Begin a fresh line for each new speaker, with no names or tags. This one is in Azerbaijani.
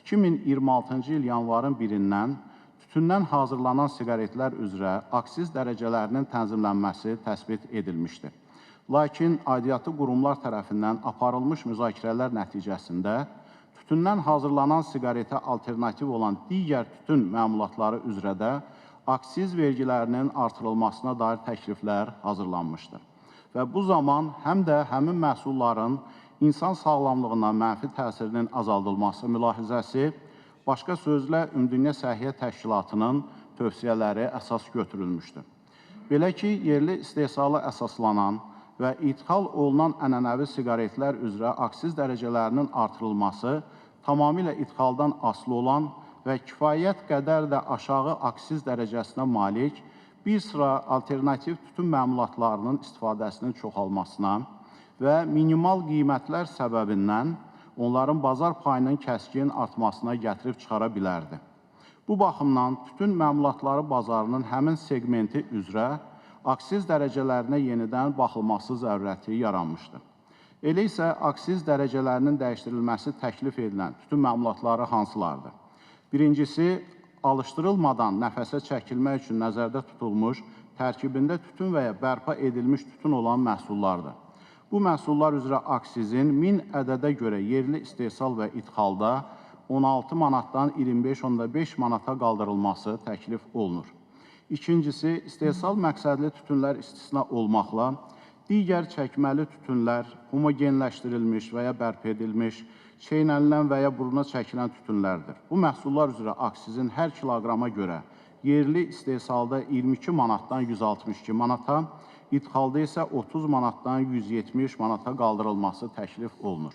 2026-cı il yanvarın 1-dən tütündən hazırlanan siqaretlər üzrə aksiz dərəcələrinin tənzimlənməsi təsbit edilmişdir. Lakin aidiyyatı qurumlar tərəfindən aparılmış müzakirələr nəticəsində tütündən hazırlanan siqaretə alternativ olan digər tütün məmulatları üzrə də aksiz vergilərinin artırılmasına dair təkliflər hazırlanmışdır. Və bu zaman həm də həmin məhsulların insan sağlamlığına mənfi təsirinin azaldılması mülahizəsi, başqa sözlə Ümumdünya Səhiyyə Təşkilatının tövsiyələri əsas götürülmüşdür. Belə ki, yerli istehsala əsaslanan və ithal olunan ənənəvi siqaretlər üzrə aksiz dərəcələrinin artırılması tamamilə ithaldan asılı olan və kifayət qədər də aşağı aksiz dərəcəsinə malik bir sıra alternativ tütün məmulatlarının istifadəsinin çoxalmasına və minimal qiymətlər səbəbindən onların bazar payının kəskin artmasına gətirib çıxara bilərdi. Bu baxımdan tütün məmulatları bazarının həmin segmenti üzrə aksiz dərəcələrinə yenidən baxılması zərurəti yaranmışdır. Elə isə aksiz dərəcələrinin dəyişdirilməsi təklif edilən tütün məmulatları hansılardır? Birincisi, alışdırılmadan nəfəsə çəkilmək üçün nəzərdə tutulmuş, tərkibində tütün və ya bərpa edilmiş tütün olan məhsullardır. Bu məhsullar üzrə aksizin 1000 ədədə görə yerli istehsal və idxalda 16 manatdan 25,5 manata qaldırılması təklif olunur. İkincisi, istehsal məqsədli tütünlər istisna olmaqla, digər çəkməli tütünlər, homogenləşdirilmiş və ya bərpa edilmiş, çeynənilən və ya buruna çəkilən tütünlərdir. Bu məhsullar üzrə aksizin hər kiloqrama görə yerli istehsalda 22 manatdan 162 manata, idxalda isə 30 manatdan 170 manata qaldırılması təklif olunur.